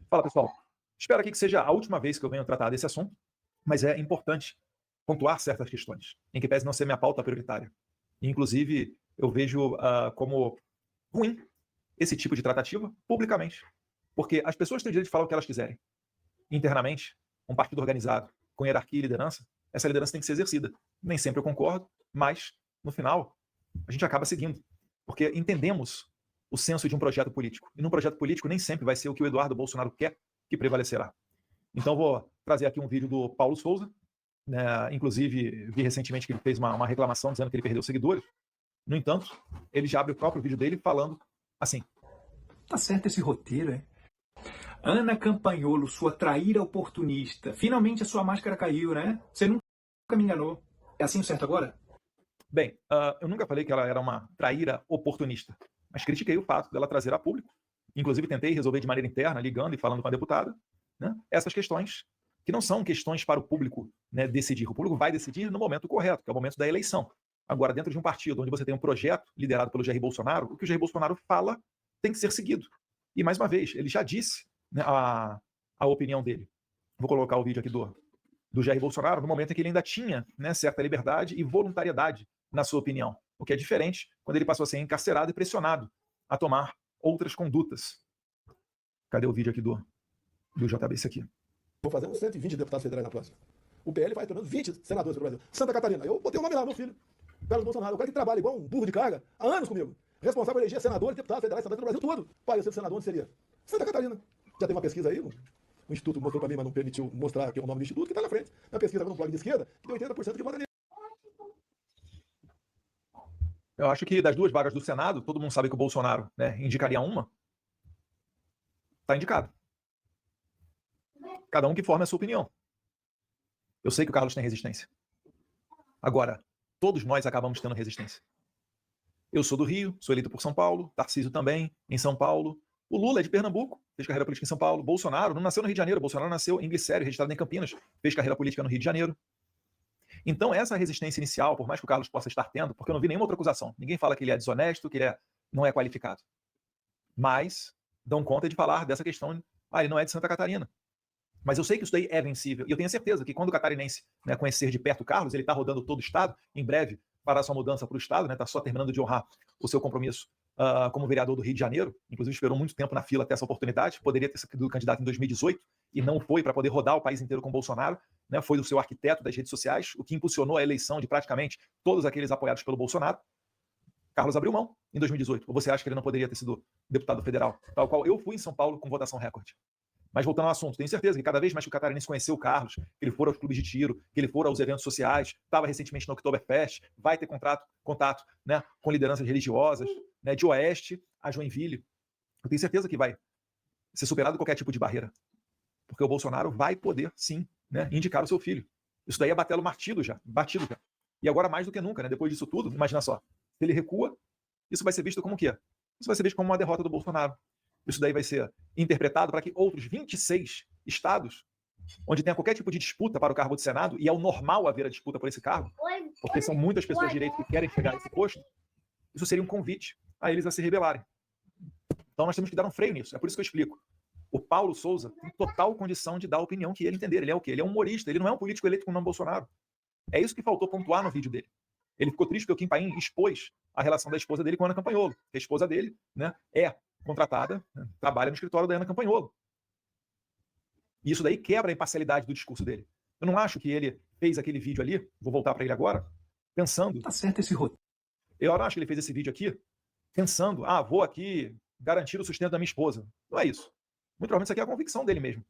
Fala, pessoal. Espero aqui que seja a última vez que eu venho tratar desse assunto, mas é importante pontuar certas questões, em que pese não ser minha pauta prioritária. E, inclusive, eu vejo como ruim esse tipo de tratativa publicamente, porque as pessoas têm o direito de falar o que elas quiserem. Internamente, um partido organizado, com hierarquia e liderança, essa liderança tem que ser exercida. Nem sempre eu concordo, mas, no final, a gente acaba seguindo, porque entendemos o senso de um projeto político. E num projeto político nem sempre vai ser o que o Eduardo Bolsonaro quer que prevalecerá. Então vou trazer aqui um vídeo do Paulo Souza, né? Inclusive vi recentemente que ele fez uma reclamação dizendo que ele perdeu seguidores. No entanto, ele já abre o próprio vídeo dele falando assim: Tá certo esse roteiro, é? Ana Campanholo, sua traíra oportunista. Finalmente a sua máscara caiu, né? Você nunca me enganou. É assim o certo agora? bem, eu nunca falei que ela era uma traíra oportunista, mas critiquei o fato dela trazer a público. Inclusive tentei resolver de maneira interna, ligando e falando com a deputada, né, essas questões que não são questões para o público, né, decidir. O público vai decidir no momento correto, que é o momento da eleição. Agora, dentro de um partido onde você tem um projeto liderado pelo Jair Bolsonaro, o que o Jair Bolsonaro fala tem que ser seguido. E, mais uma vez, ele já disse, né, a opinião dele. Vou colocar o vídeo aqui do Jair Bolsonaro no momento em que ele ainda tinha, né, certa liberdade e voluntariedade na sua opinião, o que é diferente quando ele passou a ser encarcerado e pressionado a tomar outras condutas. Cadê o vídeo aqui do JB? Esse aqui. Vou fazer uns 120 deputados federais na próxima. O PL faz pelo menos 20 senadores do Brasil. Santa Catarina, eu botei o nome lá, meu filho. Carlos Bolsonaro, o cara que trabalha igual um burro de carga há anos comigo. Responsável por eleger senadores, deputados federais, senadores do Brasil todo. Pai, eu ser senador, onde seria? Santa Catarina. Já tem uma pesquisa aí, o Instituto mostrou para mim, mas não permitiu mostrar que é o nome do Instituto, que está na frente. Na pesquisa no blog de esquerda, que tem 80% que vota nele. Eu acho que das duas vagas do Senado, todo mundo sabe que o Bolsonaro, né, indicaria uma. Está indicado. Cada um que forme a sua opinião. Eu sei que o Carlos tem resistência. Agora, todos nós acabamos tendo resistência. Eu sou do Rio, sou eleito por São Paulo, Tarcísio também, em São Paulo. O Lula é de Pernambuco, fez carreira política em São Paulo. Bolsonaro não nasceu no Rio de Janeiro, Bolsonaro nasceu em Glicério, registrado em Campinas, fez carreira política no Rio de Janeiro. Então, essa resistência inicial, por mais que o Carlos possa estar tendo, porque eu não vi nenhuma outra acusação, ninguém fala que ele é desonesto, que ele não é qualificado. Mas dão conta de falar dessa questão, ele não é de Santa Catarina. Mas eu sei que isso daí é vencível. E eu tenho certeza que quando o catarinense, né, conhecer de perto o Carlos, ele está rodando todo o Estado, em breve fará sua mudança para o Estado, está, né, só terminando de honrar o seu compromisso como vereador do Rio de Janeiro, inclusive esperou muito tempo na fila até essa oportunidade, poderia ter sido candidato em 2018 e não foi para poder rodar o país inteiro com Bolsonaro, né, foi o seu arquiteto das redes sociais, o que impulsionou a eleição de praticamente todos aqueles apoiados pelo Bolsonaro. Carlos abriu mão em 2018. Ou você acha que ele não poderia ter sido deputado federal, tal qual eu fui em São Paulo com votação recorde? Mas voltando ao assunto, tenho certeza que cada vez mais que o catarinense conheceu o Carlos, que ele for aos clubes de tiro, que ele for aos eventos sociais, estava recentemente no Oktoberfest, vai ter contato, né, com lideranças religiosas, né, de Oeste a Joinville. Eu tenho certeza que vai ser superado qualquer tipo de barreira. Porque o Bolsonaro vai poder, sim, né, indicar o seu filho. Isso daí é batido já. E agora mais do que nunca, né, depois disso tudo, imagina só, se ele recua, isso vai ser visto como o quê? Isso vai ser visto como uma derrota do Bolsonaro. Isso daí vai ser interpretado para que outros 26 estados, onde tenha qualquer tipo de disputa para o cargo de Senado, e é o normal haver a disputa por esse cargo, porque são muitas pessoas de direito que querem chegar a esse posto, isso seria um convite a eles a se rebelarem. Então nós temos que dar um freio nisso. É por isso que eu explico. O Paulo Souza tem total condição de dar a opinião que ele entender. Ele é o quê? Ele é um humorista, ele não é um político eleito com o nome Bolsonaro. É isso que faltou pontuar no vídeo dele. Ele ficou triste porque o Kim Paim expôs a relação da esposa dele com a Ana Campanholo. A esposa dele, né, é contratada, né, trabalha no escritório da Ana Campanholo. E isso daí quebra a imparcialidade do discurso dele. Eu não acho que ele fez aquele vídeo ali, vou voltar para ele agora, pensando... Tá certo esse roteiro. Eu não acho que ele fez esse vídeo aqui pensando, vou aqui garantir o sustento da minha esposa. Não é isso. Muito provavelmente isso aqui é a convicção dele mesmo.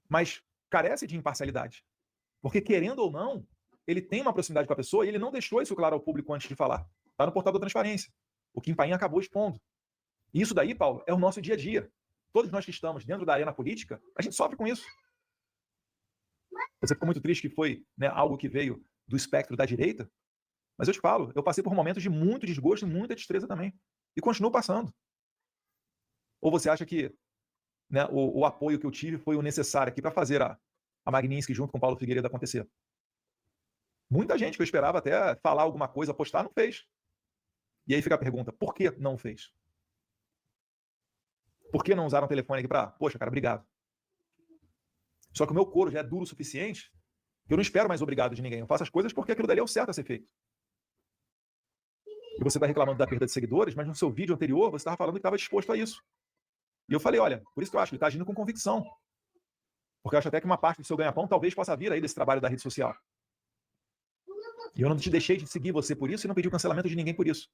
Mas carece de imparcialidade. Porque, querendo ou não, ele tem uma proximidade com a pessoa e ele não deixou isso claro ao público antes de falar. Está no portal da transparência. O Kim Paim acabou expondo. E isso daí, Paulo, é o nosso dia a dia. Todos nós que estamos dentro da arena política, a gente sofre com isso. Você ficou muito triste que foi, né, algo que veio do espectro da direita, mas eu te falo, eu passei por momentos de muito desgosto e muita destreza também. E continuo passando. Ou você acha que, né, o apoio que eu tive foi o necessário aqui para fazer a Magnitsky junto com o Paulo Figueiredo acontecer? Muita gente que eu esperava até falar alguma coisa, postar, não fez. E aí fica a pergunta, por que não fez? Por que não usaram o telefone aqui para, poxa, cara, obrigado. Só que o meu couro já é duro o suficiente que eu não espero mais obrigado de ninguém. Eu faço as coisas porque aquilo dali é o certo a ser feito. E você está reclamando da perda de seguidores, mas no seu vídeo anterior você estava falando que estava disposto a isso. E eu falei, olha, por isso que eu acho que ele está agindo com convicção. Porque eu acho até que uma parte do seu ganha-pão talvez possa vir aí desse trabalho da rede social. E eu não te deixei de seguir você por isso e não pedi o cancelamento de ninguém por isso.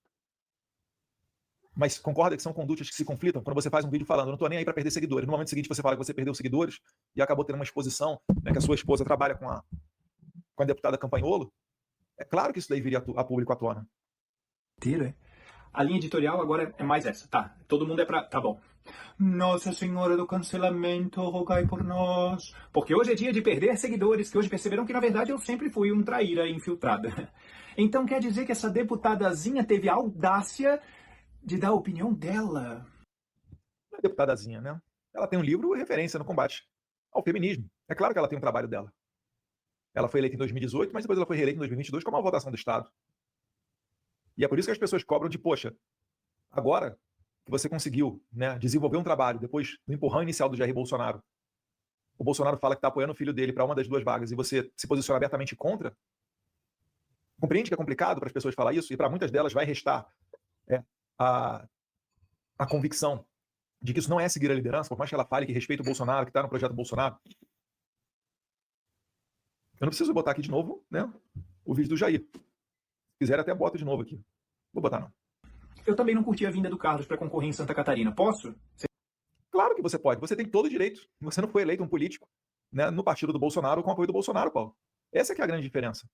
Mas concorda que são condutas que se conflitam? Quando você faz um vídeo falando, eu não estou nem aí para perder seguidores. No momento seguinte você fala que você perdeu seguidores e acabou tendo uma exposição, né, que a sua esposa trabalha com a deputada Campagnolo. É claro que isso daí viria a público à tona. A linha editorial agora é mais essa, tá? Todo mundo é pra... Tá bom. Nossa Senhora do Cancelamento, rogai por nós. Porque hoje é dia de perder seguidores, que hoje perceberam que, na verdade, eu sempre fui um traíra infiltrada. Então quer dizer que essa deputadazinha teve a audácia de dar a opinião dela. Não é deputadazinha, né? Ela tem um livro referência no combate ao feminismo. É claro que ela tem um trabalho dela. Ela foi eleita em 2018, mas depois ela foi reeleita em 2022 com uma votação do Estado. E é por isso que as pessoas cobram de, poxa, agora que você conseguiu, né, desenvolver um trabalho depois do empurrão inicial do Jair Bolsonaro, o Bolsonaro fala que está apoiando o filho dele para uma das duas vagas e você se posiciona abertamente contra, compreende que é complicado para as pessoas falar isso? E para muitas delas vai restar a convicção de que isso não é seguir a liderança, por mais que ela fale que respeita o Bolsonaro, que está no projeto Bolsonaro. Eu não preciso botar aqui de novo, né, o vídeo do Jair. Se quiser, até boto de novo aqui. Vou botar, não. Eu também não curti a vinda do Carlos para concorrer em Santa Catarina. Posso? Claro que você pode. Você tem todo o direito. Você não foi eleito um político, né, no partido do Bolsonaro com o apoio do Bolsonaro, Paulo. Essa que é a grande diferença.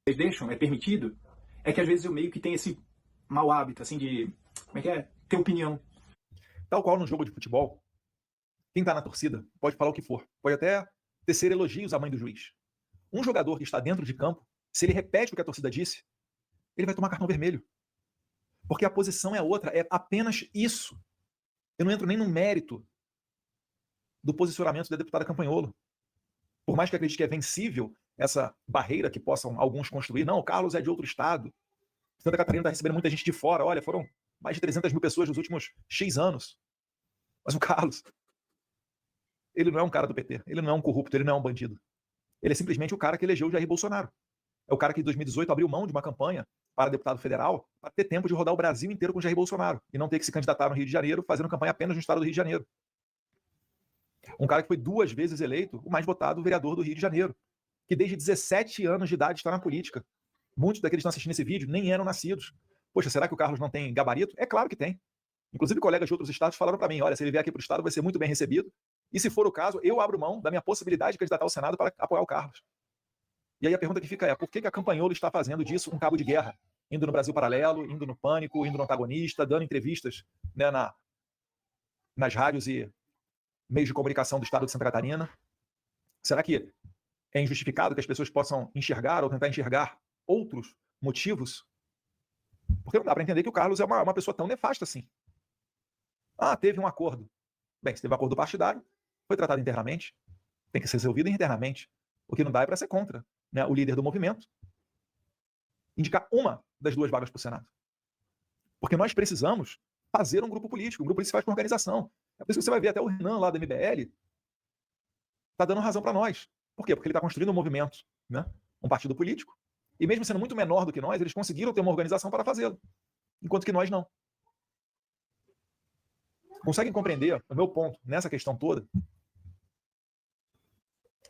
Vocês deixam? É permitido? É que às vezes eu meio que tenho esse mau hábito, assim, de... Como é que é? Ter opinião. Tal qual no jogo de futebol, quem está na torcida pode falar o que for. Pode até tecer elogios à mãe do juiz. Um jogador que está dentro de campo, se ele repete o que a torcida disse, ele vai tomar cartão vermelho. Porque a posição é outra, é apenas isso. Eu não entro nem no mérito do posicionamento da deputada Campagnolo. Por mais que acredite que é vencível essa barreira que possam alguns construir, não, o Carlos é de outro estado. Santa Catarina está recebendo muita gente de fora, olha, foram mais de 300 mil pessoas nos últimos X anos. Mas o Carlos, ele não é um cara do PT, ele não é um corrupto, ele não é um bandido. Ele é simplesmente o cara que elegeu o Jair Bolsonaro. É o cara que em 2018 abriu mão de uma campanha para deputado federal para ter tempo de rodar o Brasil inteiro com o Jair Bolsonaro e não ter que se candidatar no Rio de Janeiro fazendo campanha apenas no estado do Rio de Janeiro. Um cara que foi 2 vezes eleito o mais votado vereador do Rio de Janeiro, que desde 17 anos de idade está na política. Muitos daqueles que estão assistindo esse vídeo nem eram nascidos. Poxa, será que o Carlos não tem gabarito? É claro que tem. Inclusive colegas de outros estados falaram para mim, olha, se ele vier aqui para o estado vai ser muito bem recebido e se for o caso, eu abro mão da minha possibilidade de candidatar ao Senado para apoiar o Carlos. E aí a pergunta que fica é, por que a Campagnolo está fazendo disso um cabo de guerra? Indo no Brasil Paralelo, indo no Pânico, indo no Antagonista, dando entrevistas, né, nas rádios e meios de comunicação do estado de Santa Catarina. Será que é injustificado que as pessoas possam enxergar ou tentar enxergar outros motivos? Porque não dá para entender que o Carlos é uma pessoa tão nefasta assim. Ah, teve um acordo. Bem, se teve um acordo partidário, foi tratado internamente, tem que ser resolvido internamente. O que não dá é para ser contra, né, o líder do movimento indicar uma das 2 vagas para o Senado. Porque nós precisamos fazer um grupo político. Um grupo político se faz com organização. É por isso que você vai ver até o Renan lá da MBL está dando razão para nós. Por quê? Porque ele está construindo um movimento, né, um partido político. E mesmo sendo muito menor do que nós, eles conseguiram ter uma organização para fazê-lo. Enquanto que nós não. Conseguem compreender o meu ponto nessa questão toda?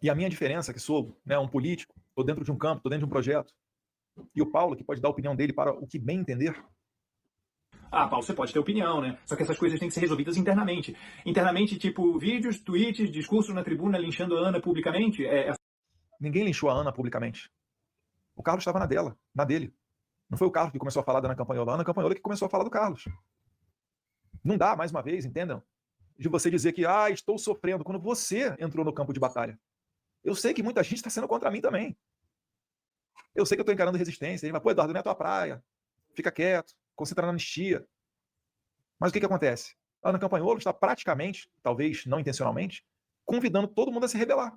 E a minha diferença, que sou, né, um político, estou dentro de um campo, estou dentro de um projeto, e o Paulo, que pode dar a opinião dele para o que bem entender. Ah, Paulo, você pode ter opinião, né? Só que essas coisas têm que ser resolvidas internamente. Internamente, tipo, vídeos, tweets, discursos na tribuna linchando a Ana publicamente. Ninguém linchou a Ana publicamente. O Carlos estava na dele. Não foi o Carlos que começou a falar da Ana Campagnolo, a Ana Campagnolo que começou a falar do Carlos. Não dá, mais uma vez, entendam, de você dizer que, estou sofrendo, quando você entrou no campo de batalha. Eu sei que muita gente está sendo contra mim também. Eu sei que eu estou encarando resistência. Ele vai, pô, Eduardo, não é a tua praia. Fica quieto, concentra na anistia. Mas o que acontece? A Ana Campagnolo está praticamente, talvez não intencionalmente, convidando todo mundo a se rebelar.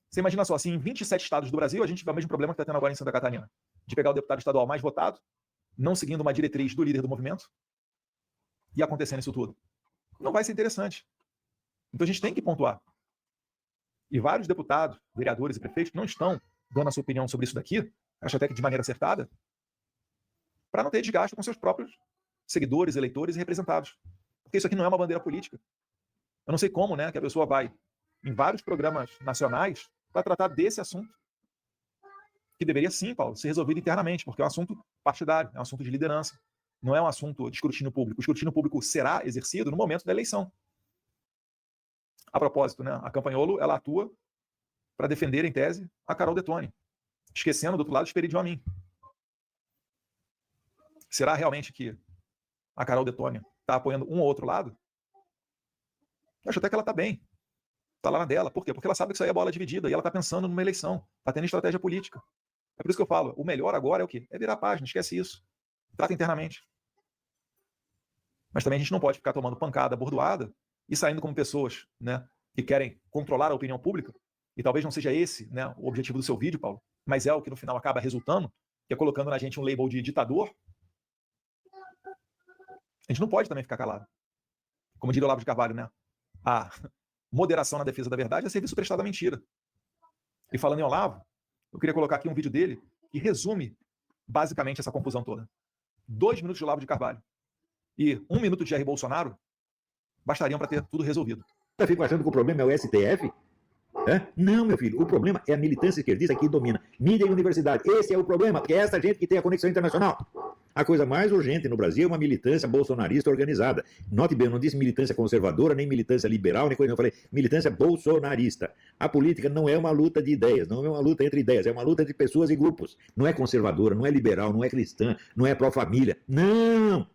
Você imagina só, assim, em 27 estados do Brasil, a gente vai o mesmo problema que está tendo agora em Santa Catarina. De pegar o deputado estadual mais votado, não seguindo uma diretriz do líder do movimento, e acontecendo isso tudo. não vai ser interessante. Então a gente tem que pontuar. E vários deputados, vereadores e prefeitos não estão dando a sua opinião sobre isso daqui, acho até que de maneira acertada, para não ter desgaste com seus próprios seguidores, eleitores e representados. Porque isso aqui não é uma bandeira política. Eu não sei como, né, que a pessoa vai em vários programas nacionais para tratar desse assunto, que deveria sim, Paulo, ser resolvido internamente, porque é um assunto partidário, é um assunto de liderança. Não é um assunto de escrutínio público. O escrutínio público será exercido no momento da eleição. A propósito, né, a Campanholo, ela atua para defender, em tese, a Carol Detoni, esquecendo, do outro lado, Esperidion Amin. Será realmente que a Carol Detoni está apoiando um ou outro lado? Eu acho até que ela está bem. Está lá na dela. Por quê? Porque ela sabe que isso aí é bola dividida e ela está pensando numa eleição. Está tendo estratégia política. É por isso que eu falo, o melhor agora é o quê? É virar a página, esquece isso. Trata internamente. Mas também a gente não pode ficar tomando pancada, bordoada e saindo como pessoas, né, que querem controlar a opinião pública. E talvez não seja esse, né, o objetivo do seu vídeo, Paulo, mas é o que no final acaba resultando, que é colocando na gente um label de ditador. A gente não pode também ficar calado. Como diria o Olavo de Carvalho, né? A moderação na defesa da verdade é serviço prestado à mentira. E falando em Olavo, eu queria colocar aqui um vídeo dele que resume basicamente essa confusão toda. 2 minutos de Olavo de Carvalho e 1 minuto de Jair Bolsonaro bastariam para ter tudo resolvido. Eu fico achando que o problema é o STF? Não, meu filho, o problema é a militância esquerdista que domina mídia e universidade. Esse é o problema, porque é essa gente que tem a conexão internacional. A coisa mais urgente no Brasil é uma militância bolsonarista organizada. Note bem, eu não disse militância conservadora, nem militância liberal, nem coisa, eu falei militância bolsonarista. A política não é uma luta de ideias, não é uma luta entre ideias, é uma luta entre pessoas e grupos. Não é conservadora, não é liberal, não é cristã, não é pró-família. Não!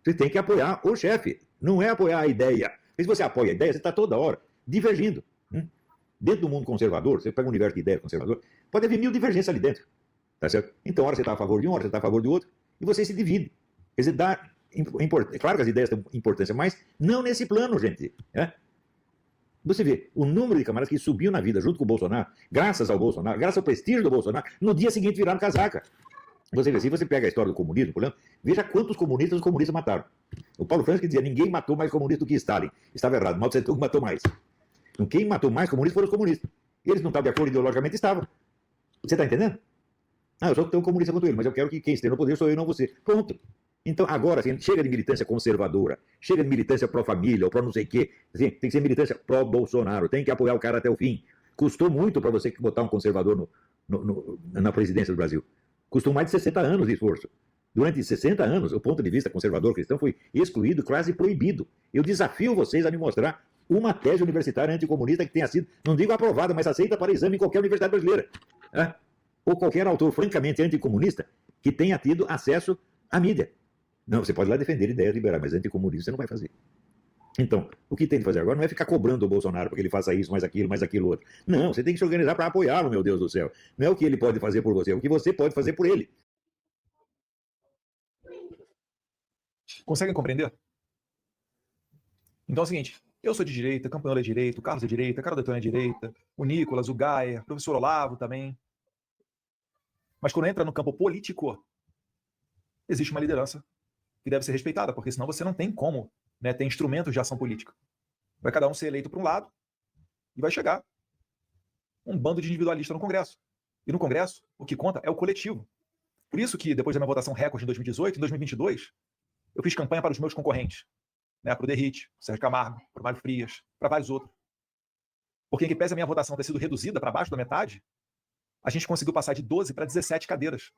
Você tem que apoiar o chefe, não é apoiar a ideia. E se você apoia a ideia, você está toda hora divergindo. Dentro do mundo conservador, você pega um universo de ideia conservador, pode haver 1000 divergências ali dentro. Tá certo? Então, hora você está a favor de um, hora você está a favor do outro, e você se divide. Quer dizer, claro que as ideias têm importância, mas não nesse plano, gente. Você vê o número de camaradas que subiu na vida junto com o Bolsonaro, graças ao Bolsonaro, graças ao prestígio do Bolsonaro, no dia seguinte viraram casaca. Você vê, se você pega a história do comunismo, por exemplo, veja quantos comunistas os comunistas mataram. O Paulo Francis dizia, ninguém matou mais comunista do que Stalin. Estava errado, Mao Tse Tung matou mais. Então, quem matou mais comunistas foram os comunistas. Eles não estavam de acordo ideologicamente, estavam. Você está entendendo? Eu sou tão comunista quanto ele, mas eu quero que quem esteja no poder sou eu e não você. Pronto. Então, agora, assim, chega de militância conservadora, chega de militância pró-família ou pró não sei o quê. Assim, tem que ser militância pró-Bolsonaro, tem que apoiar o cara até o fim. Custou muito para você botar um conservador na presidência do Brasil. Custou mais de 60 anos de esforço. Durante 60 anos, o ponto de vista conservador cristão foi excluído, quase proibido. Eu desafio vocês a me mostrar uma tese universitária anticomunista que tenha sido, não digo aprovada, mas aceita para exame em qualquer universidade brasileira. Ou qualquer autor francamente anticomunista que tenha tido acesso à mídia. Não, você pode lá defender ideias liberais, mas anticomunista você não vai fazer. Então, o que tem que fazer agora não é ficar cobrando o Bolsonaro porque ele faça isso, mais aquilo outro. Não, você tem que se organizar para apoiá-lo, meu Deus do céu. Não é o que ele pode fazer por você, é o que você pode fazer por ele. Conseguem compreender? Então é o seguinte, eu sou de direita, Campanholo é de direita, o Carlos é de direita, a Carol Detoni é de direita, o Nicolas, o Gaia, o professor Olavo também. Mas quando entra no campo político, existe uma liderança que deve ser respeitada, porque senão você não tem como, né, ter instrumentos de ação política. Vai cada um ser eleito para um lado e vai chegar um bando de individualistas no Congresso. E no Congresso, o que conta é o coletivo. Por isso que, depois da minha votação recorde em 2018, em 2022, eu fiz campanha para os meus concorrentes, né, para o Derrite, para o Sérgio Camargo, para o Mário Frias, para vários outros. Porque, em que pese a minha votação ter sido reduzida para baixo da metade, a gente conseguiu passar de 12 para 17 cadeiras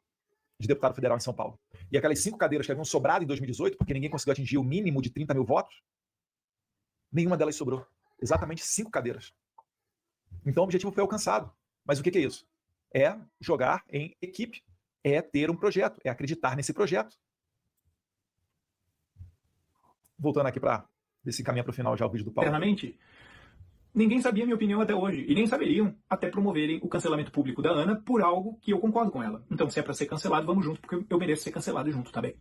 de deputado federal em São Paulo. E aquelas 5 cadeiras que haviam sobrado em 2018, porque ninguém conseguiu atingir o mínimo de 30 mil votos, nenhuma delas sobrou. Exatamente 5 cadeiras. Então o objetivo foi alcançado. Mas o que é isso? É jogar em equipe. É ter um projeto. É acreditar nesse projeto. Voltando aqui para ver se caminha para o final já o vídeo do Paulo. Internamente, ninguém sabia minha opinião até hoje. E nem saberiam até promoverem o cancelamento público da Ana por algo que eu concordo com ela. Então, se é para ser cancelado, vamos junto, porque eu mereço ser cancelado junto também.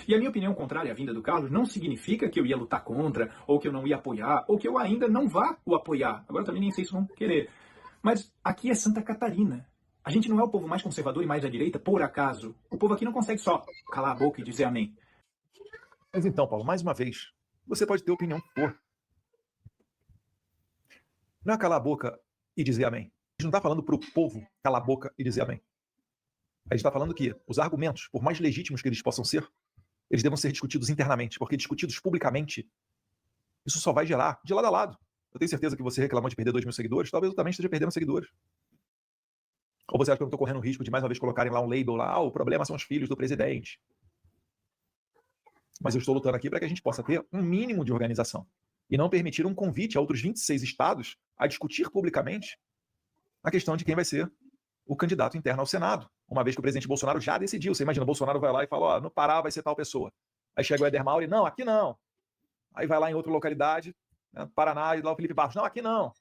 E a minha opinião contrária à vinda do Carlos não significa que eu ia lutar contra, ou que eu não ia apoiar, ou que eu ainda não vá o apoiar. Agora também nem sei se vão querer. Mas aqui é Santa Catarina. A gente não é o povo mais conservador e mais à direita por acaso. O povo aqui não consegue só calar a boca e dizer amém. Mas então, Paulo, mais uma vez, você pode ter a opinião que for. Não é calar a boca e dizer amém. A gente não está falando para o povo calar a boca e dizer amém. A gente está falando que os argumentos, por mais legítimos que eles possam ser, eles devam ser discutidos internamente, porque discutidos publicamente, isso só vai gerar de lado a lado. Eu tenho certeza que você reclamou de perder 2.000 seguidores, talvez eu também esteja perdendo seguidores. Ou você acha que eu não estou correndo o risco de mais uma vez colocarem lá um label lá, o problema são os filhos do presidente. Mas eu estou lutando aqui para que a gente possa ter um mínimo de organização e não permitir um convite a outros 26 estados a discutir publicamente a questão de quem vai ser o candidato interno ao Senado, uma vez que o presidente Bolsonaro já decidiu. Você imagina, o Bolsonaro vai lá e fala, ó, no Pará vai ser tal pessoa. Aí chega o Éder Mauri, não, aqui não. Aí vai lá em outra localidade, né, Paraná, e lá o Felipe Barros, não, aqui não.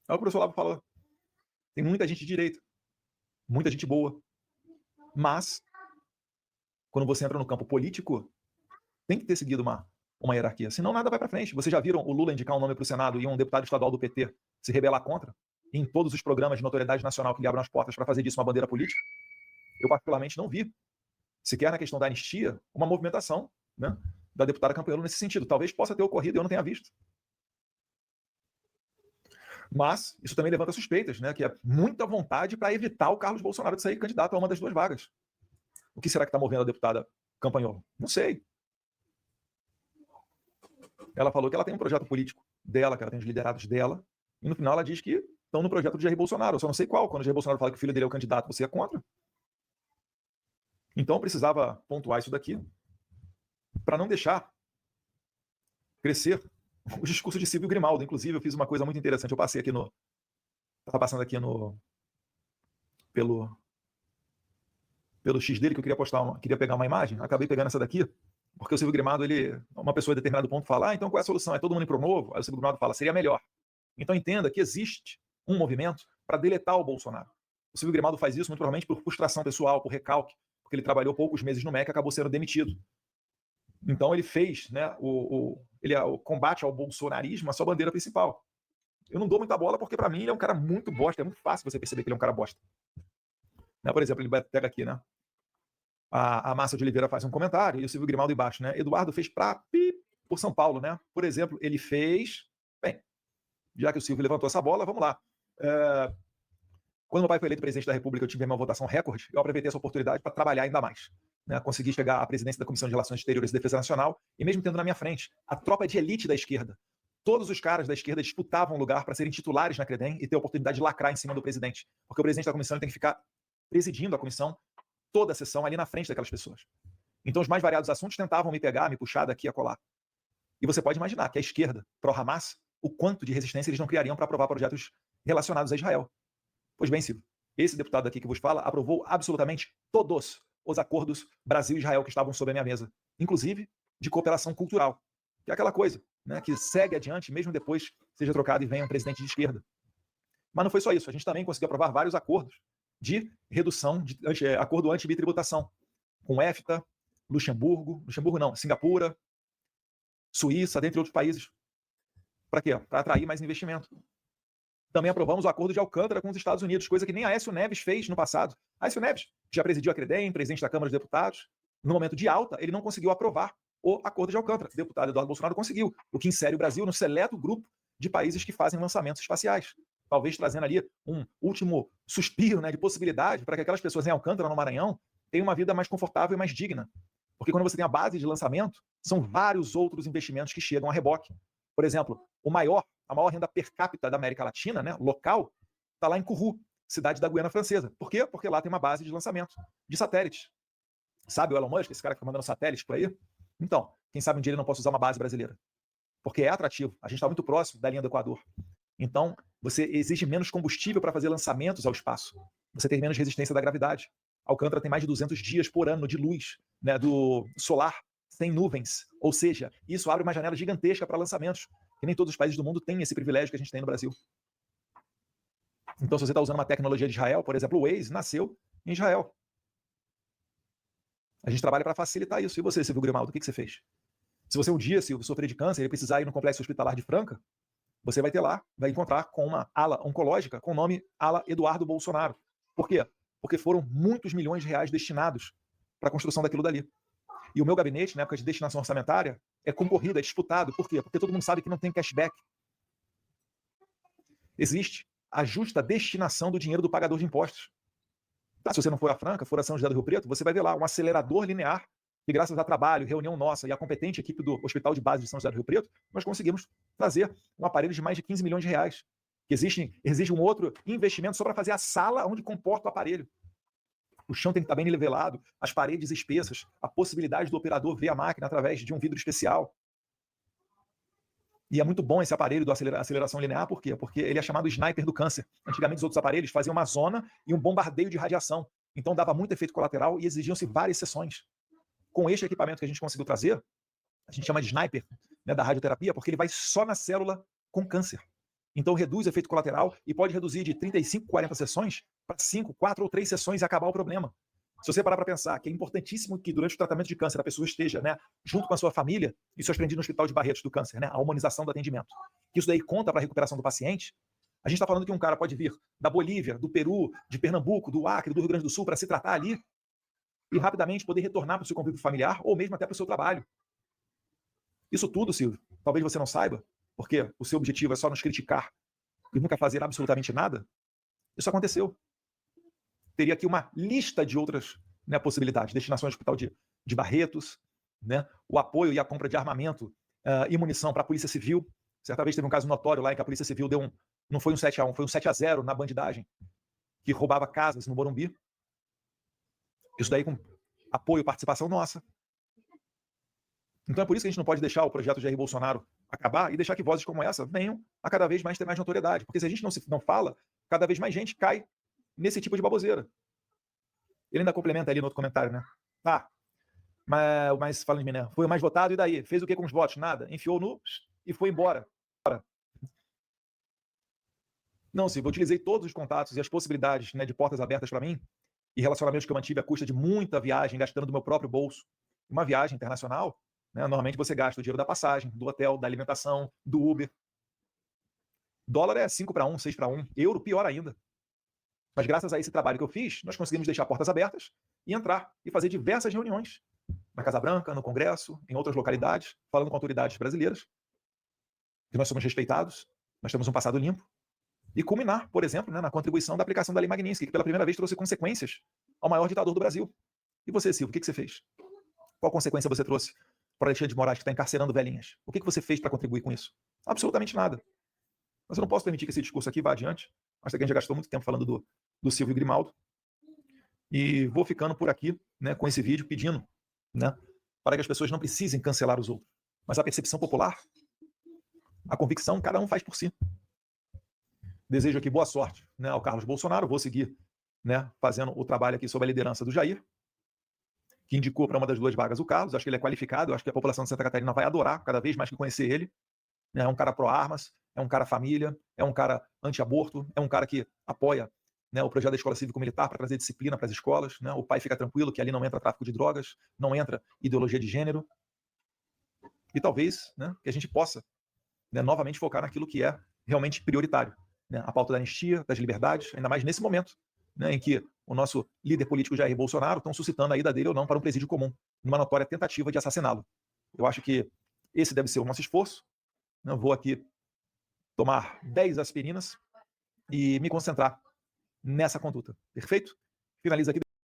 Aí o professor Lavo fala, tem muita gente de direita, muita gente boa, mas quando você entra no campo político, tem que ter seguido uma hierarquia, senão nada vai para frente. Vocês já viram o Lula indicar um nome para o Senado e um deputado estadual do PT se rebelar contra? Em todos os programas de notoriedade nacional que lhe abram as portas para fazer disso uma bandeira política? Eu particularmente não vi, sequer na questão da anistia, uma movimentação, né, da deputada Campelo nesse sentido. Talvez possa ter ocorrido e eu não tenha visto. Mas isso também levanta suspeitas, né, que é muita vontade para evitar o Carlos Bolsonaro de sair candidato a uma das duas vagas. O que será que está movendo a deputada Campagnolo? Não sei. Ela falou que ela tem um projeto político dela, que ela tem os liderados dela, e no final ela diz que estão no projeto do Jair Bolsonaro. Eu só não sei qual. Quando o Jair Bolsonaro fala que o filho dele é o candidato, você é contra? Então eu precisava pontuar isso daqui para não deixar crescer o discurso de Silvio Grimaldo. Inclusive, eu fiz uma coisa muito interessante. Eu passei aqui no... Estava passando aqui no... Pelo X dele, que eu queria pegar uma imagem. Acabei pegando essa daqui, porque o Silvio Grimaldo, uma pessoa em determinado ponto fala, então qual é a solução? É todo mundo ir pro novo? Aí o Silvio Grimaldo fala, seria melhor. Então entenda que existe um movimento para deletar o Bolsonaro. O Silvio Grimaldo faz isso muito provavelmente por frustração pessoal, por recalque, porque ele trabalhou poucos meses no MEC e acabou sendo demitido. Então ele fez, né, o combate ao bolsonarismo a sua bandeira principal. Eu não dou muita bola porque para mim ele é um cara muito bosta, é muito fácil você perceber que ele é um cara bosta. Né, por exemplo, ele pega aqui, né? A Márcia de Oliveira faz um comentário e o Silvio Grimaldo embaixo, né? Eduardo fez por São Paulo, né? Por exemplo, ele fez... Bem, já que o Silvio levantou essa bola, vamos lá. Quando meu pai foi eleito presidente da República, eu tive uma votação recorde, eu aproveitei essa oportunidade para trabalhar ainda mais. Né? Consegui chegar à presidência da Comissão de Relações Exteriores e Defesa Nacional e mesmo tendo na minha frente a tropa de elite da esquerda. Todos os caras da esquerda disputavam lugar para serem titulares na CREDEM e ter a oportunidade de lacrar em cima do presidente. Porque o presidente da comissão tem que ficar presidindo a comissão toda a sessão ali na frente daquelas pessoas. Então os mais variados assuntos tentavam me pegar, me puxar daqui a colar. E você pode imaginar que a esquerda, pró-Hamas, o quanto de resistência eles não criariam para aprovar projetos relacionados a Israel. Pois bem, Silvio, esse deputado aqui que vos fala aprovou absolutamente todos os acordos Brasil e Israel que estavam sobre a minha mesa, inclusive de cooperação cultural, que é aquela coisa, né, que segue adiante mesmo depois seja trocado e venha um presidente de esquerda. Mas não foi só isso, a gente também conseguiu aprovar vários acordos de redução, acordo anti-bitributação, com EFTA, Luxemburgo não, Singapura, Suíça, dentre outros países. Para quê? Para atrair mais investimento. Também aprovamos o acordo de Alcântara com os Estados Unidos, coisa que nem Aécio Neves fez no passado. Aécio Neves, que já presidiu a CREDEM, presidente da Câmara dos Deputados, no momento de alta, ele não conseguiu aprovar o acordo de Alcântara. O deputado Eduardo Bolsonaro conseguiu, o que insere o Brasil no seleto grupo de países que fazem lançamentos espaciais. Talvez trazendo ali um último suspiro, né, de possibilidade para que aquelas pessoas em Alcântara, no Maranhão, tenham uma vida mais confortável e mais digna. Porque quando você tem a base de lançamento, são vários outros investimentos que chegam a reboque. Por exemplo, a maior renda per capita da América Latina, né, local, está lá em Kourou, cidade da Guiana Francesa. Por quê? Porque lá tem uma base de lançamento de satélites. Sabe o Elon Musk, esse cara que fica mandando satélites por aí? Então, quem sabe um dia ele não possa usar uma base brasileira. Porque é atrativo. A gente está muito próximo da linha do Equador. Então, você exige menos combustível para fazer lançamentos ao espaço. Você tem menos resistência da gravidade. Alcântara tem mais de 200 dias por ano de luz, né, do solar, sem nuvens. Ou seja, isso abre uma janela gigantesca para lançamentos, que nem todos os países do mundo têm esse privilégio que a gente tem no Brasil. Então, se você está usando uma tecnologia de Israel, por exemplo, o Waze nasceu em Israel. A gente trabalha para facilitar isso. E você, Silvio Grimaldo, o que você fez? Se você um dia, Silvio, sofrer de câncer e precisar ir no complexo hospitalar de Franca, você vai ter lá, vai encontrar com uma ala oncológica com o nome ala Eduardo Bolsonaro. Por quê? Porque foram muitos milhões de reais destinados para a construção daquilo dali. E o meu gabinete, na época de destinação orçamentária, é concorrido, é disputado. Por quê? Porque todo mundo sabe que não tem cashback. Existe a justa destinação do dinheiro do pagador de impostos. Tá, se você não for a Franca, for a São José do Rio Preto, você vai ver lá um acelerador linear que, graças a trabalho, reunião nossa e a competente equipe do Hospital de Base de São José do Rio Preto, nós conseguimos trazer um aparelho de mais de 15 milhões de reais. Que exige um outro investimento só para fazer a sala onde comporta o aparelho. O chão tem que estar bem nivelado, as paredes espessas, a possibilidade do operador ver a máquina através de um vidro especial. E é muito bom esse aparelho do aceleração linear, por quê? Porque ele é chamado sniper do câncer. Antigamente os outros aparelhos faziam uma zona e um bombardeio de radiação. Então dava muito efeito colateral e exigiam-se várias sessões. Com este equipamento que a gente conseguiu trazer, a gente chama de sniper, né, da radioterapia, porque ele vai só na célula com câncer. Então reduz o efeito colateral e pode reduzir de 35, 40 sessões para 5, 4 ou 3 sessões e acabar o problema. Se você parar para pensar que é importantíssimo que durante o tratamento de câncer a pessoa esteja, né, junto com a sua família, isso eu aprendi no Hospital de Barretos do Câncer, né, a humanização do atendimento, que isso daí conta para a recuperação do paciente. A gente está falando que um cara pode vir da Bolívia, do Peru, de Pernambuco, do Acre, do Rio Grande do Sul para se tratar ali e rapidamente poder retornar para o seu convívio familiar ou mesmo até para o seu trabalho. Isso tudo, Silvio, talvez você não saiba, porque o seu objetivo é só nos criticar e nunca fazer absolutamente nada. Isso aconteceu. Teria aqui uma lista de outras, né, possibilidades. Destinações do Hospital de Barretos, né, o apoio e a compra de armamento e munição para a Polícia Civil. Certa vez teve um caso notório lá em que a Polícia Civil deu não foi um 7-1, foi um 7-0 na bandidagem, que roubava casas no Morumbi. Isso daí com apoio e participação nossa. Então é por isso que a gente não pode deixar o projeto Jair Bolsonaro acabar e deixar que vozes como essa venham a cada vez mais ter mais notoriedade. Porque se a gente não fala, cada vez mais gente cai nesse tipo de baboseira. Ele ainda complementa ali no outro comentário, né? Tá, mas falando de mim, né? Foi o mais votado e daí? Fez o que com os votos? Nada. Enfiou no e foi embora. Não, Silvio, eu utilizei todos os contatos e as possibilidades, né, de portas abertas para mim e relacionamentos que eu mantive à custa de muita viagem, gastando do meu próprio bolso. Uma viagem internacional, né, normalmente você gasta o dinheiro da passagem, do hotel, da alimentação, do Uber. Dólar é 5-1, 6-1. Euro, pior ainda. Mas graças a esse trabalho que eu fiz, nós conseguimos deixar portas abertas e entrar e fazer diversas reuniões. Na Casa Branca, no Congresso, em outras localidades, falando com autoridades brasileiras, que nós somos respeitados, nós temos um passado limpo. E culminar, por exemplo, né, na contribuição da aplicação da Lei Magnitsky, que pela primeira vez trouxe consequências ao maior ditador do Brasil. E você, Silvio, o que você fez? Qual consequência você trouxe para Alexandre de Moraes, que está encarcerando velhinhas? O que você fez para contribuir com isso? Absolutamente nada. Mas eu não posso permitir que esse discurso aqui vá adiante. Acho que a gente já gastou muito tempo falando do Silvio Grimaldo. E vou ficando por aqui, né, com esse vídeo, pedindo, né, para que as pessoas não precisem cancelar os outros. Mas a percepção popular, a convicção, cada um faz por si. Desejo aqui boa sorte, né, ao Carlos Bolsonaro. Vou seguir, né, fazendo o trabalho aqui sob a liderança do Jair, que indicou para uma das duas vagas o Carlos. Acho que ele é qualificado, acho que a população de Santa Catarina vai adorar cada vez mais que conhecer ele. É um cara pró-armas, é um cara família, é um cara anti-aborto, é um cara que apoia, né, o projeto da escola cívico-militar para trazer disciplina para as escolas. Né? O pai fica tranquilo que ali não entra tráfico de drogas, não entra ideologia de gênero. E talvez, né, que a gente possa, né, novamente focar naquilo que é realmente prioritário. Né? A pauta da anistia, das liberdades, ainda mais nesse momento, né, em que o nosso líder político Jair Bolsonaro estão suscitando a ida dele ou não para um presídio comum, numa notória tentativa de assassiná-lo. Eu acho que esse deve ser o nosso esforço. Eu vou aqui tomar 10 aspirinas e me concentrar nessa conduta. Perfeito? Finaliza aqui.